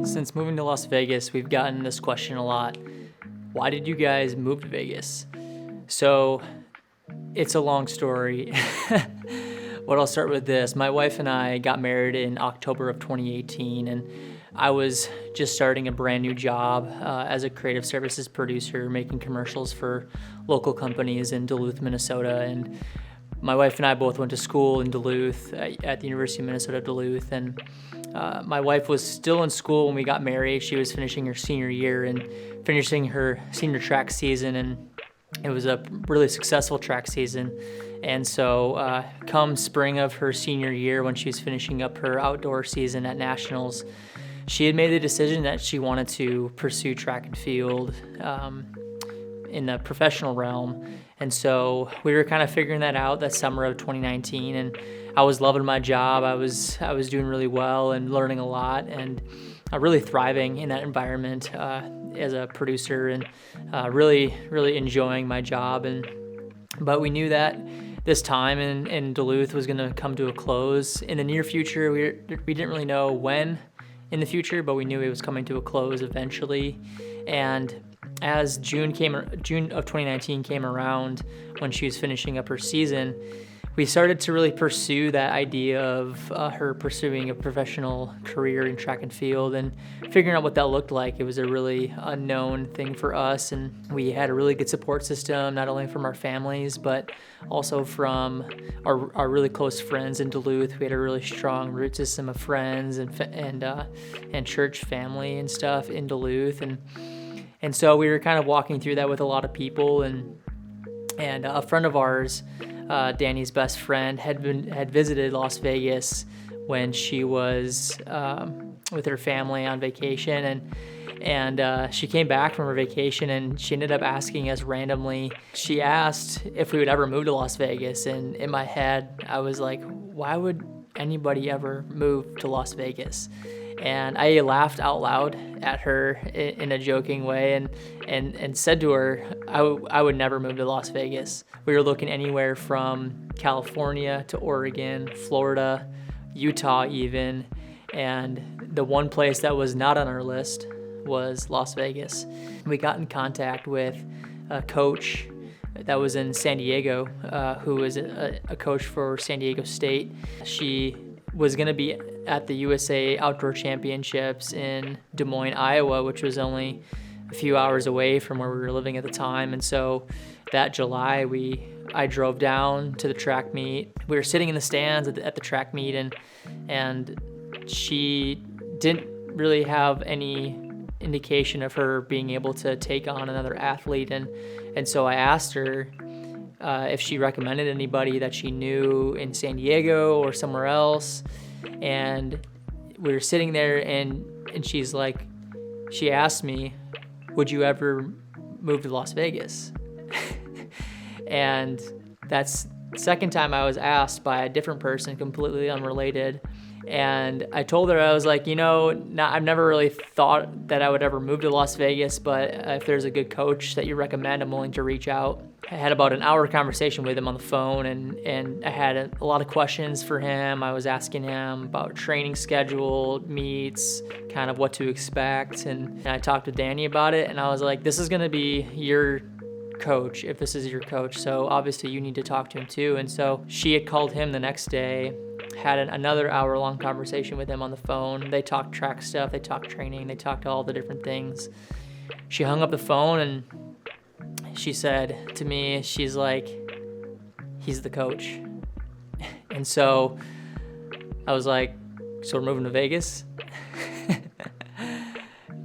Since moving to Las Vegas, we've gotten this question a lot. Why did you guys move to Vegas? So it's a long story. But I'll start with this. My wife and I got married in October of 2018, and I was just starting a brand new job as a creative services producer, making commercials for local companies in Duluth, Minnesota. And my wife and I both went to school in Duluth at the University of Minnesota Duluth. And my wife was still in school when we got married. She was finishing her senior year and finishing her senior track season, and it was a really successful track season. And so come spring of her senior year, when she was finishing up her outdoor season at Nationals, she had made the decision that she wanted to pursue track and field in the professional realm. And so we were kind of figuring that out that summer of 2019, and I was loving my job. I was doing really well and learning a lot, and really thriving in that environment as a producer, and really enjoying my job. But we knew that this time in Duluth was going to come to a close in the near future. We didn't really know when in the future, but we knew it was coming to a close eventually. And as June of 2019 came around, when she was finishing up her season, we started to really pursue that idea of her pursuing a professional career in track and field and figuring out what that looked like. It was a really unknown thing for us, and we had a really good support system, not only from our families, but also from our really close friends in Duluth. We had a really strong root system of friends and church family and stuff in Duluth, and so we were kind of walking through that with a lot of people, and a friend of ours, Danny's best friend, had visited Las Vegas when she was with her family on vacation, and she came back from her vacation, and she ended up asking us randomly. She asked if we would ever move to Las Vegas, and in my head I was like, why would anybody ever move to Las Vegas? And I laughed out loud at her in a joking way, and said to her, I would never move to Las Vegas. We were looking anywhere from California to Oregon, Florida, Utah even, and the one place that was not on our list was Las Vegas. We got in contact with a coach that was in San Diego, who was a coach for San Diego State. She was going to be at the USA Outdoor Championships in Des Moines, Iowa, which was only a few hours away from where we were living at the time. And so that July, I drove down to the track meet. We were sitting in the stands at the track meet, and she didn't really have any indication of her being able to take on another athlete. And so I asked her if she recommended anybody that she knew in San Diego or somewhere else. And we were sitting there, and she's like, she asked me, would you ever move to Las Vegas? And that's the second time I was asked by a different person, completely unrelated. And I told her, I was like, I've never really thought that I would ever move to Las Vegas, but if there's a good coach that you recommend, I'm willing to reach out. I had about an hour conversation with him on the phone, and I had a lot of questions for him. I was asking him about training schedule, meets, kind of what to expect. And I talked to Danny about it, and I was like, this is going to be your coach if this is your coach. So obviously you need to talk to him too. And so she had called him the next day, had another hour-long conversation with him on the phone. They talked track stuff, they talked training, they talked all the different things. She hung up the phone, and she said to me, she's like, he's the coach. And so I was like, so we're moving to Vegas?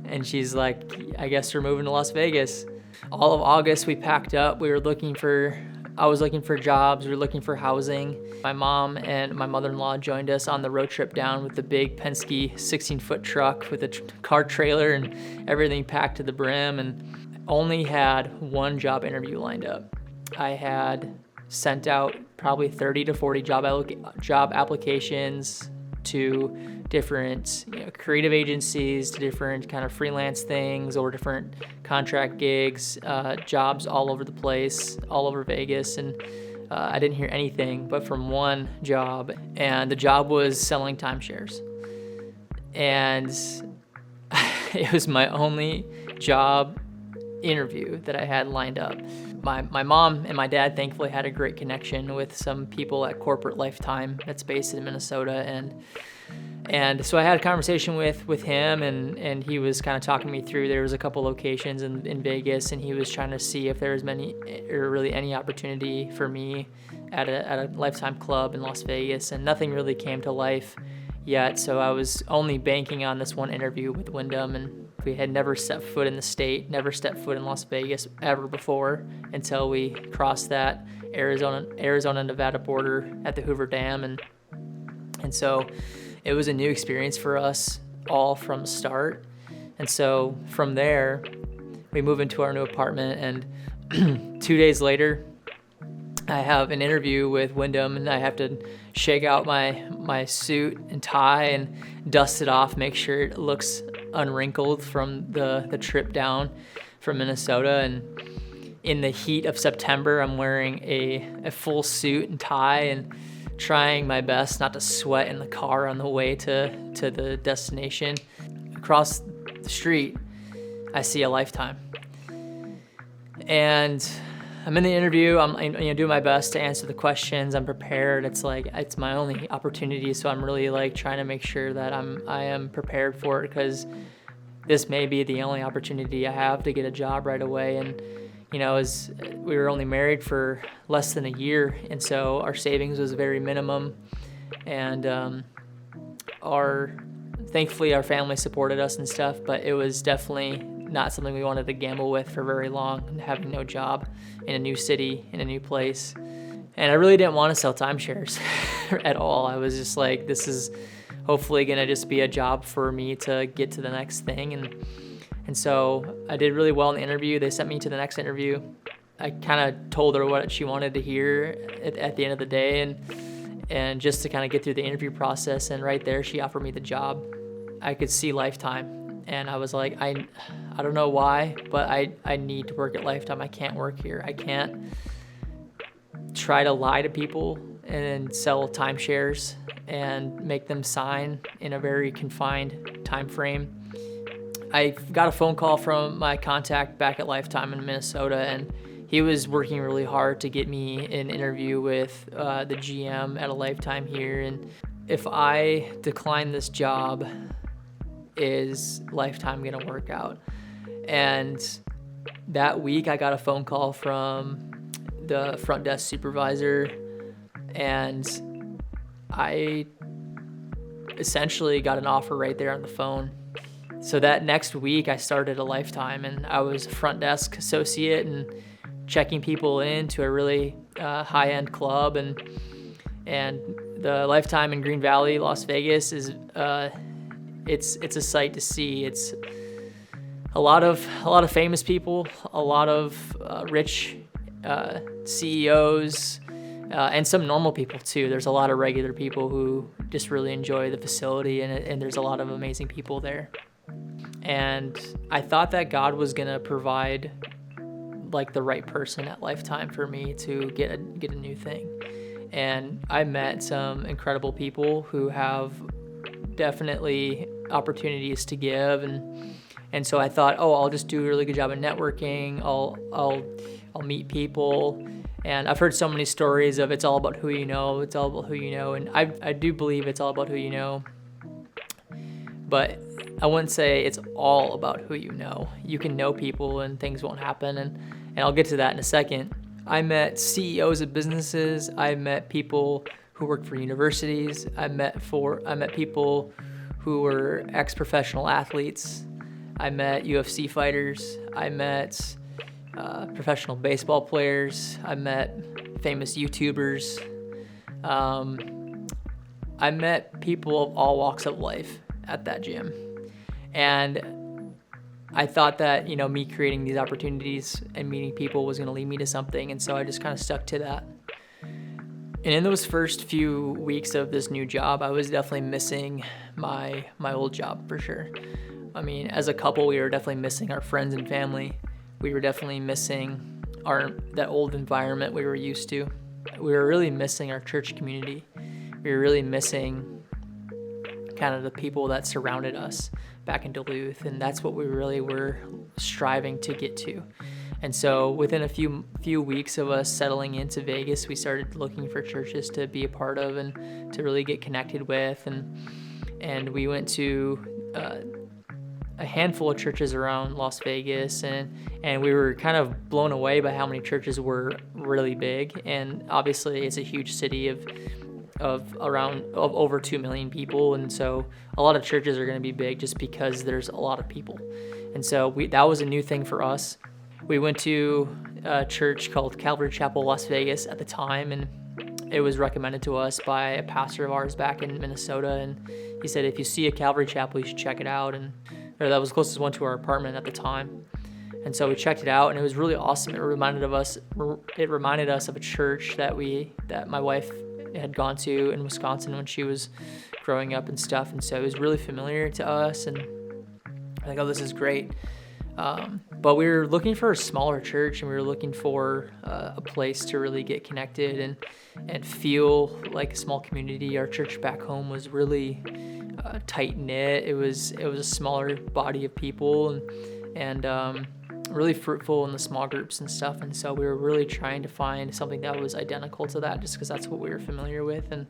And she's like, I guess we're moving to Las Vegas. All of August we packed up. I was looking for jobs, we were looking for housing. My mom and my mother-in-law joined us on the road trip down with the big Penske 16-foot truck with a car trailer and everything packed to the brim, and only had one job interview lined up. I had sent out probably 30 to 40 job applications to different creative agencies, to different kind of freelance things or different contract gigs, jobs all over the place, all over Vegas. And I didn't hear anything but from one job, and the job was selling timeshares. And it was my only job interview that I had lined up. My mom and my dad thankfully had a great connection with some people at Corporate Lifetime that's based in Minnesota, and so I had a conversation with him, and he was kind of talking me through. There was a couple locations in Vegas, and he was trying to see if there was really any opportunity for me at a Lifetime club in Las Vegas, and nothing really came to life yet. So I was only banking on this one interview with Wyndham, and we had never set foot in the state, never stepped foot in Las Vegas ever before until we crossed that Arizona-Nevada border at the Hoover Dam, and so it was a new experience for us all from the start. And so from there, we move into our new apartment, and 2 days later, I have an interview with Wyndham, and I have to shake out my suit and tie and dust it off, make sure it looks unwrinkled from the trip down from Minnesota. And in the heat of September, I'm wearing a full suit and tie and trying my best not to sweat in the car on the way to the destination. Across the street, I see a Lifetime, and I'm in the interview. I'm doing my best to answer the questions. I'm prepared. It's my only opportunity, so I'm really trying to make sure that I am prepared for it, because this may be the only opportunity I have to get a job right away. And as we were only married for less than a year, and so our savings was very minimum, and thankfully our family supported us and stuff, but it was definitely not something we wanted to gamble with for very long, having no job in a new city, in a new place. And I really didn't want to sell timeshares at all. I was just like, this is hopefully going to just be a job for me to get to the next thing. And so I did really well in the interview. They sent me to the next interview. I kind of told her what she wanted to hear at the end of the day, and just to kind of get through the interview process. And right there, she offered me the job. I could see Lifetime, and I was like, I don't know why, but I need to work at Lifetime. I can't work here. I can't try to lie to people and sell timeshares and make them sign in a very confined time frame. I got a phone call from my contact back at Lifetime in Minnesota, and he was working really hard to get me an interview with the GM at a Lifetime here. And if I decline this job, is Lifetime gonna work out? And that week I got a phone call from the front desk supervisor, and I essentially got an offer right there on the phone. So that next week I started a Lifetime, and I was a front desk associate and checking people into a really high-end club, and the Lifetime in Green Valley, Las Vegas is it's a sight to see. It's a lot of famous people, a lot of rich CEOs, and some normal people too. There's a lot of regular people who just really enjoy the facility, and there's a lot of amazing people there. And I thought that God was gonna provide the right person at Lifetime for me to get a new thing. And I met some incredible people who have definitely opportunities to give, and so I thought, I'll just do a really good job of networking. I'll meet people, and I've heard so many stories of it's all about who you know. It's all about who you know, and I do believe it's all about who you know, but I wouldn't say it's all about who you know. You can know people and things won't happen, and I'll get to that in a second. I met CEOs of businesses. I met people who worked for universities. I met people who were ex-professional athletes. I met UFC fighters. I met professional baseball players. I met famous YouTubers. I met people of all walks of life at that gym. And I thought that, me creating these opportunities and meeting people was going to lead me to something. And so I just kind of stuck to that. And in those first few weeks of this new job, I was definitely missing my old job for sure. I mean, as a couple, we were definitely missing our friends and family. We were definitely missing that old environment we were used to. We were really missing our church community. We were really missing kind of the people that surrounded us back in Duluth, and that's what we really were striving to get to. And so within a few weeks of us settling into Vegas, we started looking for churches to be a part of and to really get connected with, and we went to a handful of churches around Las Vegas, and we were kind of blown away by how many churches were really big. And obviously it's a huge city of over 2 million people, and so a lot of churches are going to be big just because there's a lot of people. And so that was a new thing for us. We went to a church called Calvary Chapel Las Vegas at the time, and it was recommended to us by a pastor of ours back in Minnesota, and he said, if you see a Calvary Chapel, you should check it out. And that was the closest one to our apartment at the time. And so we checked it out, and it was really awesome. It reminded us of a church that my wife had gone to in Wisconsin when she was growing up and stuff. And so it was really familiar to us, and I think, oh, this is great. But we were looking for a smaller church, and we were looking for a place to really get connected and feel like a small community. Our church back home was really tight knit. It was a smaller body of people, and really fruitful in the small groups and stuff. And so we were really trying to find something that was identical to that, just because that's what we were familiar with. And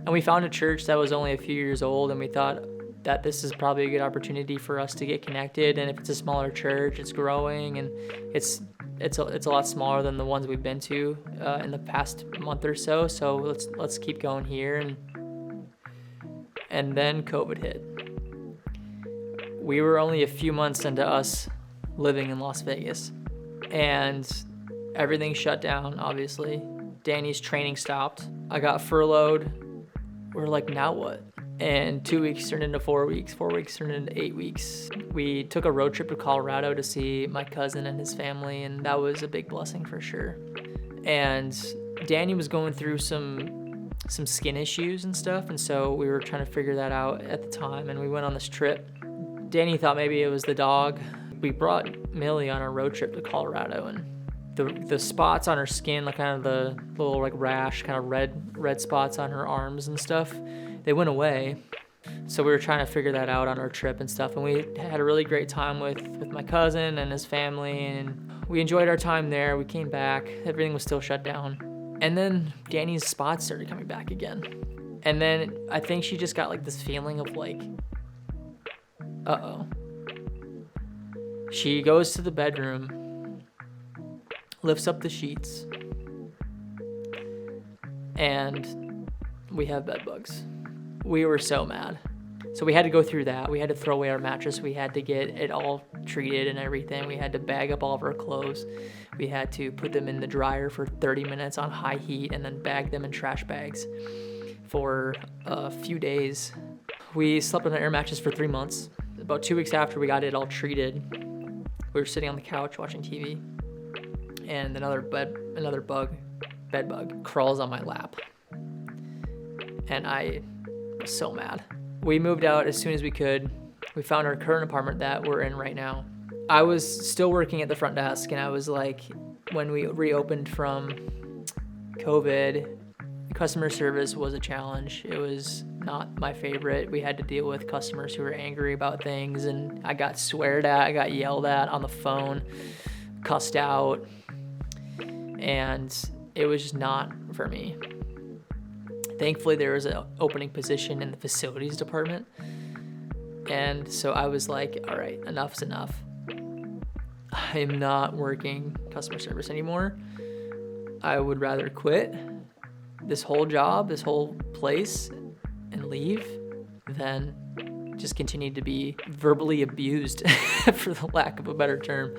we found a church that was only a few years old, and we thought that this is probably a good opportunity for us to get connected. And if it's a smaller church, it's growing, and it's a lot smaller than the ones we've been to in the past month or so. So let's keep going here. And then COVID hit. We were only a few months into us living in Las Vegas, and everything shut down, obviously. Danny's training stopped. I got furloughed. We're like, now what? And 2 weeks turned into 4 weeks. 4 weeks turned into 8 weeks. We took a road trip to Colorado to see my cousin and his family, and that was a big blessing for sure. And Danny was going through some skin issues and stuff, and so we were trying to figure that out at the time, and we went on this trip. Danny thought maybe it was the dog. We brought Millie on a road trip to Colorado, and the spots on her skin, like kind of the little like rash, kind of red spots on her arms and stuff, they went away. So we were trying to figure that out on our trip and stuff, and we had a really great time with my cousin and his family, and we enjoyed our time there. We came back, everything was still shut down, and then Danny's spots started coming back again. And then I think she just got like this feeling of like, uh-oh. She goes to the bedroom, lifts up the sheets, and we have bed bugs. We were so mad. So we had to go through that. We had to throw away our mattress. We had to get it all treated and everything. We had to bag up all of our clothes. We had to put them in the dryer for 30 minutes on high heat and then bag them in trash bags for a few days. We slept on an air mattress for 3 months. About 2 weeks after we got it all treated, we were sitting on the couch watching TV, and another bed bug, crawls on my lap. And I was so mad. We moved out as soon as we could. We found our current apartment that we're in right now. I was still working at the front desk, and I was like, when we reopened from COVID, customer service was a challenge. It was not my favorite. We had to deal with customers who were angry about things, and I got sweared at, I got yelled at on the phone, cussed out, and it was just not for me. Thankfully, there was an opening position in the facilities department, and so I was like, all right, enough's enough. I am not working customer service anymore. I would rather quit this whole job, this whole place, and leave than just continue to be verbally abused, for the lack of a better term.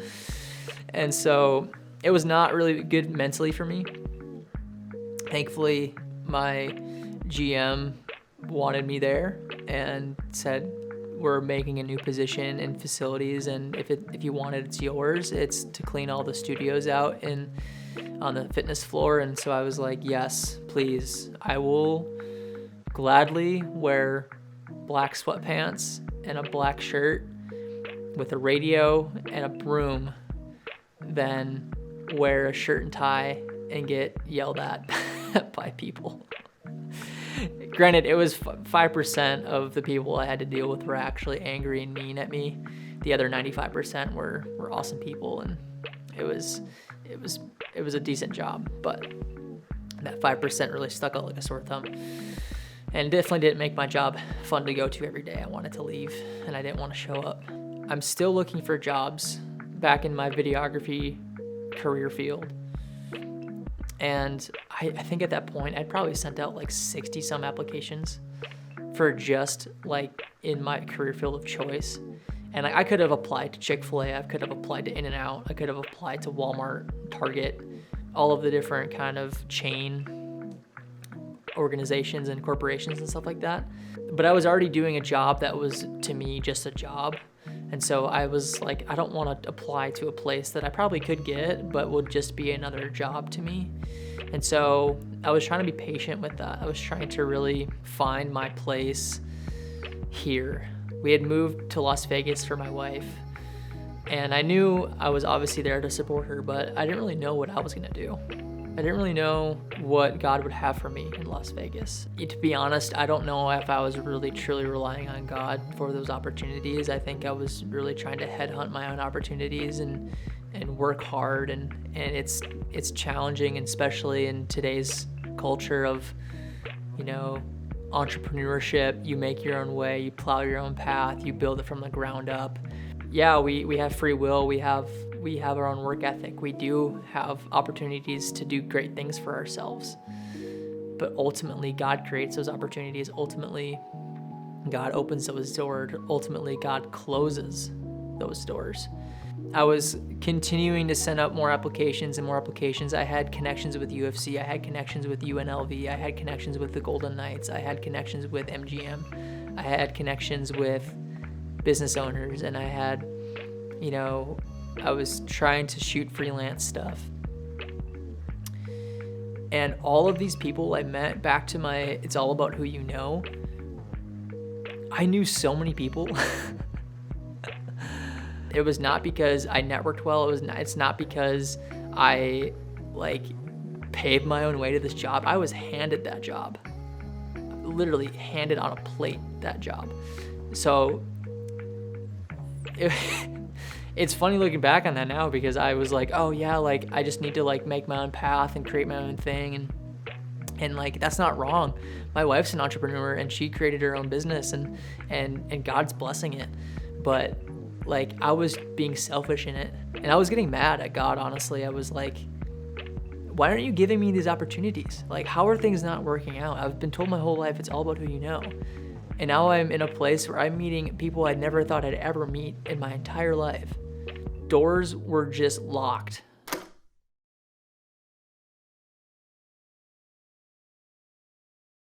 And so it was not really good mentally for me. Thankfully, my GM wanted me there and said, we're making a new position in facilities, and if you want it, it's yours. It's to clean all the studios out on the fitness floor. And so I was like, yes, please. I will gladly wear black sweatpants and a black shirt with a radio and a broom than wear a shirt and tie and get yelled at by people. Granted, it was 5% of the people I had to deal with were actually angry and mean at me. The other 95% were awesome people, and it was a decent job, but that 5% really stuck out like a sore thumb. And definitely didn't make my job fun to go to every day. I wanted to leave, and I didn't want to show up. I'm still looking for jobs back in my videography career field. And I think at that point, I'd probably sent out like 60 some applications for just like in my career field of choice. And I could have applied to Chick-fil-A, I could have applied to In-N-Out, I could have applied to Walmart, Target, all of the different kind of chain organizations and corporations and stuff like that. But I was already doing a job that was, to me, just a job. And so I was like, I don't want to apply to a place that I probably could get, but would just be another job to me. And so I was trying to be patient with that. I was trying to really find my place here. We had moved to Las Vegas for my wife, and I knew I was obviously there to support her, but I didn't really know what I was going to do. I didn't really know what God would have for me in Las Vegas. To be honest, I don't know if I was really truly relying on God for those opportunities. I think I was really trying to headhunt my own opportunities and work hard, and it's challenging, and especially in today's culture of, you know, entrepreneurship. You make your own way, you plow your own path, you build it from the ground up. Yeah, we have free will, we have our own work ethic. We do have opportunities to do great things for ourselves. But ultimately, God creates those opportunities. Ultimately, God opens those doors. Ultimately, God closes those doors. I was continuing to send out more applications and more applications. I had connections with UFC. I had connections with UNLV. I had connections with the Golden Knights. I had connections with MGM. I had connections with business owners, and I had, you know, I was trying to shoot freelance stuff. And all of these people I met, back to my It's All About Who You Know, I knew so many people. It was not because I networked well. It's not because I like paved my own way to this job. I was handed that job. Literally handed on a plate that job. So it's funny looking back on that now, because I was like, oh yeah, like I just need to like make my own path and create my own thing, and like that's not wrong. My wife's an entrepreneur and she created her own business, and God's blessing it. But like I was being selfish in it, and I was getting mad at God, honestly. I was like, why aren't you giving me these opportunities? Like, how are things not working out? I've been told my whole life it's all about who you know. And now I'm in a place where I'm meeting people I never thought I'd ever meet in my entire life. Doors were just locked